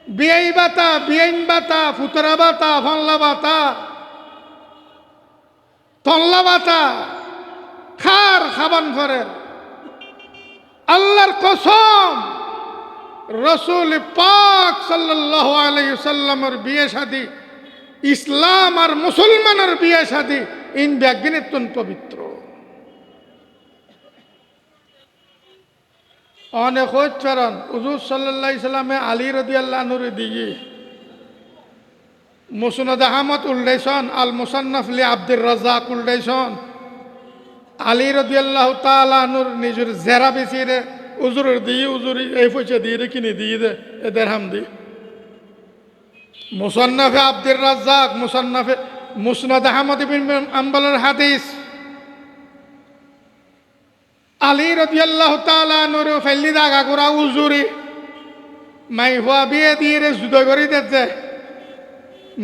বিয়াই বাতা বিয়াইন বাতা ফুতরা বাতা ফনলা বাতা তল্লা বাতা খার খাবান ঘরের আল্লাহর কসম রসুল পাক সাল্লাল্লাহু আলাইহি ওয়াসাল্লামের বিয়ে শাদী ইসলাম আর মুসলমানের বিয়ে শাদী ইন ব্যাগিনেতন পবিত্র অনেক হচ্ছারণ হুজুর সাল্লাল্লাহু আলাইহি সাল্লামে আলী রাদিয়াল্লাহু আনহু দিয়ে মুসনাদ আহমদ উল্লেখন আল মুসান্নাফ লি আব্দুর রাজ্জাক উল্লেখন আলী রাদিয়াল্লাহু তাআলা আনহুর নিজের জেরা বেচিরে উজুরের দিয়ে উজুরি এই পয়সা দিয়ে কিনে দিয়ে দে এদের হাম দি মুসান্নাফে আব্দুর রাজ্জাক মুসান্নাফে মুসনাদ আহমদ ইবনে হাম্বলের হাদিস আলী রাদিয়াল্লাহু তাআলা আনহুর ফেলি দাগা করা উজুরি মাই হওয়া বিয়ে দিয়ে জুদা করে দিতে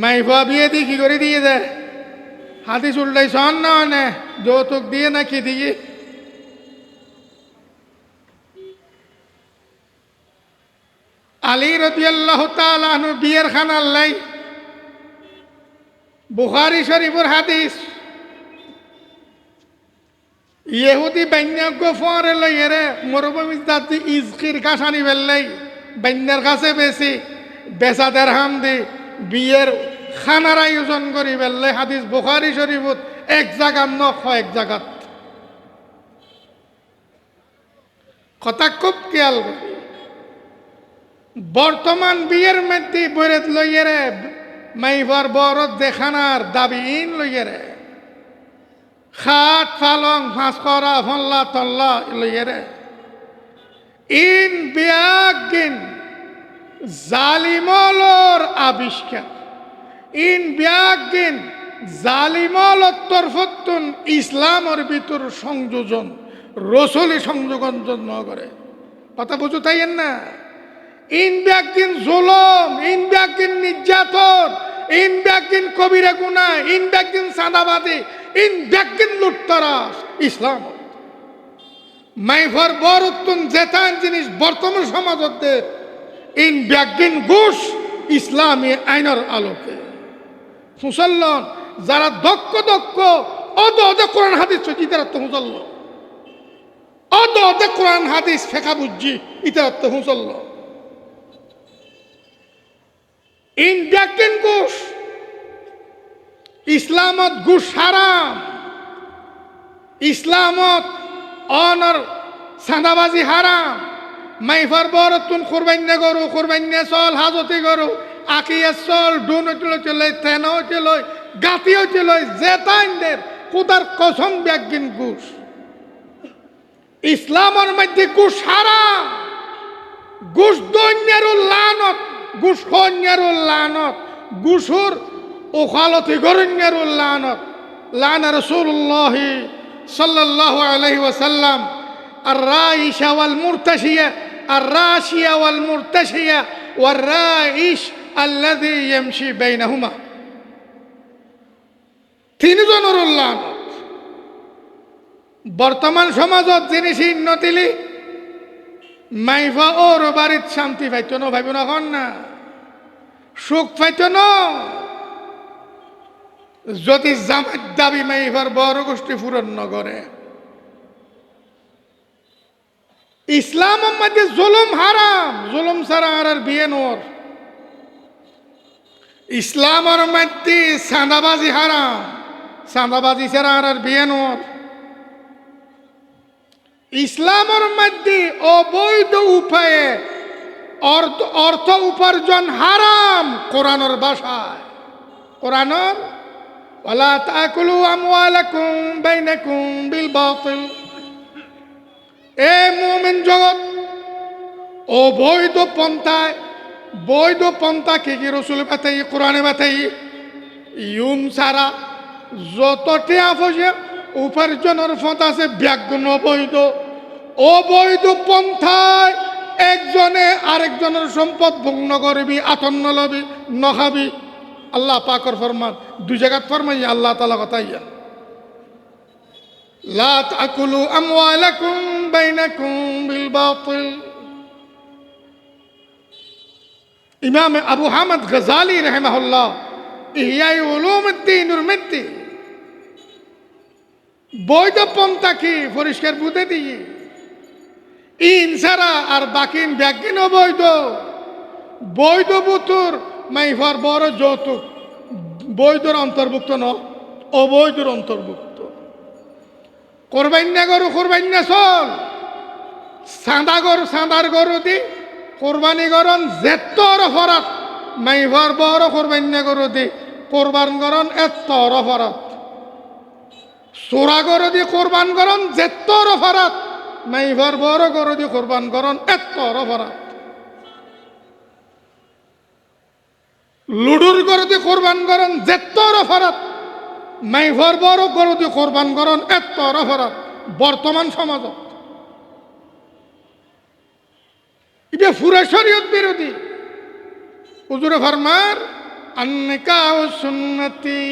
মাই হওয়া বিয়ে দিয়ে কি করে দিয়ে দে হাদিস উল্টাই সন না মানে যৌতুক দিয়ে না কি দিয়ে আলী রাদিয়াল্লাহু তাআলা আনহু বিয়ের খানার লাই বুখারী শরীফের হাদিস ইহুদি বান্যাজ্ঞ ফরে লইরে মরুভূমি জাতি ইজকির কাশানি বেললাই বান্যার কাছে বেশি বেচাদের হাম দি বিয়ের খানার আয়োজন করি বেললাই হাদিস বুখারী শরীফত এক জায়গার নখ এক জায়গাত কথা খুব খেয়াল করি বর্তমান বিয়ের মধ্যে বরেত লইয়েরে মাইভার বরত দেখানার দাবি ইন লইয়েরে খাট পালং ফাঁস করা ফল্লা তল্লা লইয়েরে ইন বিয়াগিন জালিমলর আবিষ্কার ইন বিয়াগিন জালিমলত তরফতুন ইসলামের ভিতর সংযোজন রসুলি সংযোজন জন্য করে কথা বুঝো তাইয়েন না ইন ব্যাগদিন জুলুম ইন ব্যাগদিন নির্যাতন ইন ব্যাগদিন কবিরা গুনাহ ইন ব্যাগদিন সাদাবাদী ইন ব্যাগদিন লুটতরাস ইসলাম মাইভার বরতুন জেতান জিনিস বর্তমান সমাজতে ইন ব্যাগদিন ঘুষ ইসলামী আইনের আলোকে মুসল্লন যারা দক্ষ অদ কোরআন হাদিস ইতারা তো মুসল্ল অদ কোরআন হাদিস ফেকা বুঝছি ইতারা তো মুসল্ল ইন ব্যাগদিন ঘুষ ইসলামত ঘুষ হারাম ইসলামত অনর সাদাবাজি হারাম মাইফার বরতুন কুরবান্নে গরু কুরবান্নে চল হাজতি গরু আকিয়া চল ডুন চলে তেন চলে গাতিও চলে জেতাইনদের কুদার কসম ব্যাগিন ঘুষ ইসলামের মধ্যে ঘুষ হারাম ঘুষ দৈন্যেরও লানত, ঘুষ খন্যেরও লানত, ঘুষুর ওখালতি গরণ্যেরও লানত। লানা রাসূলুল্লাহ সাল্লাল্লাহু আলাইহি ওয়াসাল্লাম আর রাইশা ওয়াল মুরতাশিয়া আর রাশিয়া ওয়াল মুরতাশিয়া ওয়ার রাইশ আল্লাযী ইয়ামশি বাইনাহুমা। তিনজনের লানত। বর্তমান সমাজত জিনিস উন্নতিলি মাইফা ওর বাড়িত শান্তি পাইত না, ভাইব না হন না, সুখ পাইত না যদি জামাত দাবি মাইফার বড় গোষ্ঠী পূরণ নগরে। ইসলাম মধ্যে জুলুম হারাম, জুলুম ছাড়া আর বিয়ে নোর। ইসলামের মধ্যে চাঁদাবাজি হারাম, চাঁদাবাজি ছাড়া আর বিয়ে নোর। ইসলামের মধ্যে অবৈধ উপায়ে অর্থ উপার্জন হারাম কোরআনের ভাষায়। কোরআনের ওয়ালা তাকুলু আমওয়ালাকুম বাইনাকুম বিল বাতিল। এ মুমিন জগৎ অবৈধ পন্থায়, বৈধ পন্থা কি কি রসুল বাতাই কোরআনে বাতাই ইউম সারা যত টিয়া ফসে উপার্জনের পথ আছে ব্যাগ্ন বৈধ। অবৈধ পন্থায় একজনে আরেকজনের সম্পদ ভগ্ন করবি, আতন্ন লবি, নখাবি। আল্লাহ পাকর ফরমান দুই জায়গাত ফরমাই আল্লাহ তাআলা কথা ইয়া লা তাকুলু আমওয়ালাকুম বাইনাকুম বিল বাতিল। ইমাম আবু হামিদ গজালি রাহিমাহুল্লাহ ইহয়া উলুমুদ্দিনের মধ্যে বৈধ পন্থা কি পরিষ্কার বুঝে দিয়ে ইনসারা আর বাকিন ব্যাগিন অবৈধ। বৈধ বুতুর মাইফার বড় যৌতুক বৈধর অন্তর্ভুক্ত ন, অবৈধর অন্তর্ভুক্ত। কোরবান্যা গরু কোরবান্যা চল, সাঁদা গরু সাঁদার গরু দি কোরবানি গরন জেত্তর ফরাত। মাইফার বড় কোরবান্যা গরু দি কোরবান গরন এত্তর ফরাত। সোরা গরু দি কোরবান গরন জেত্তর ফরাত। মাইফার বড় গরু দি কোরবান গরন এত্তর ফরাত। লুডুর গরু দি কোরবান গরন জেত্তর ফরাত। মাইফার বড় গরু দি কোরবান গরন এত্তর ফরাত। বর্তমান সমাজত এটা পুরা শরীয়ত বিরোধী। হুজুরে ফরমার আন-নিকাহু সুন্নতি,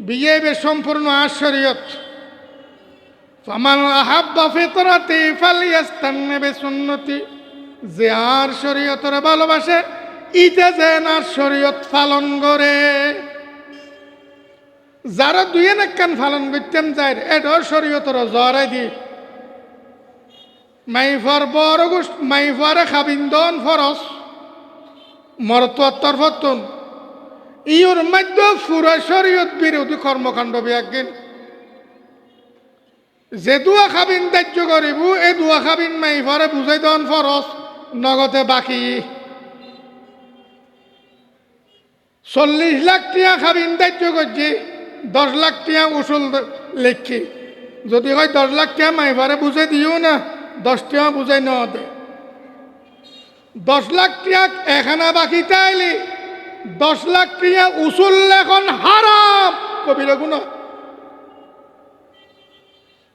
বিয়ে বে সম্পূর্ণ আশরিয়ত। ফামান আহাব্বা ফিতরাতি ফালিয়াস্তান্নি বিসুন্নতি, যে আর শরীয়তের ভালোবাসে ইতে যেন আর শরীয়ত পালন করে। যারা দুই নাকান পালন করতেন যায় এটা শরীয়তের জরাই দি। মাইফার বড় গোষ্ঠ মাইফারে খাবিন্দন ফরস মরতর ফতুন ইউর মধ্যে পুরা শরীয়ত বিরোধী কর্মকাণ্ড বিয়াগিন। যে দুয়া খাবিন দাহ্য করিব এই দুয়া খাবিন মাইফারে বুঝাই দন ফরস নগদে বাকি। 40 লাখ টিয়া খাবিন দাহ্য করছি 10 লাখ টিয়া উসুল লেখি। যদি হয় 10 লাখ টিয়া মাইফারে বুঝাই দিও না, 10 টিয়া বুঝাই ন দে। 10 লাখ টিয়া এখানা বাকি তাইলি 10 লাখ টিয়া উসুল লেখন হারাম কবিরা গুণ।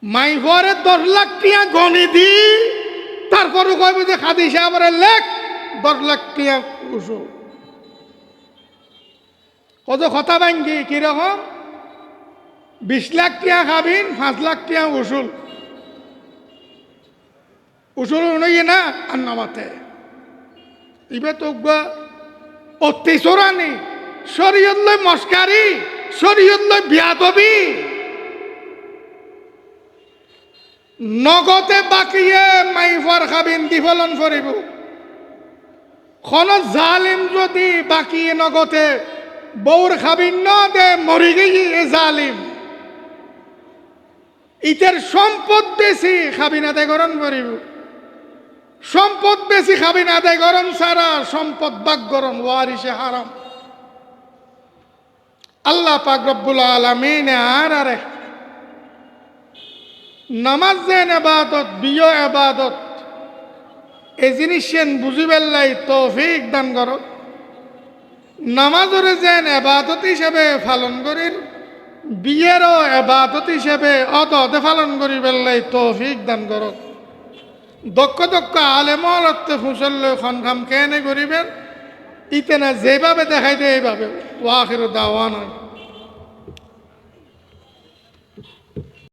মাইফারে 10 লাখ টিয়া গনি দি তারপরে কইব যে খাদি সাহেবের লেখ 10 লাখ টিয়া উসুল। কত কথা ভাঙ্গি কিরকম 20 লাখ টিয়া খাবিন 5 লাখ টিয়া উসুল। উসুল নই না আন্নামাতে ইবে তো অতি চোরানি, শরীয়ত লই মস্কারি, শরীয়ত লই বিয়াদবি। নগদে বাকিয়ে মাইফার খাবিন দিফলন করিব। কোন জালিম যদি বাকিয়ে নগদে বউর খাবিন ন দে মরি গিয়ে জালিম ইতের সম্পদ বেশি খাবিন আদায় করন করিব। সম্পদ বেশি খাবিন আদায় করন সারা সম্পদ বাগ করন ওয়ারিসে হারাম। আল্লাহ পাক রব্বুল আলামিন আর আরে নামাজ যেন ইবাদত, বিয়ে ইবাদত, এই জিনিস বুঝি পেলাই তৌফিক দান করো নামাজরে যেন এবাদত হিসেবে পালন করির বিয়েরও এবাদত হিসেবে অততে পালন করি পেলাই তৌফিক দান করো দক্ষ দক্ষ আলেমলত্তে ফুসল্য খনখাম কেনে করিবেন ইতে না যেভাবে দেখাই দেয় এইভাবে ওয়াখির দাওয়ান হয়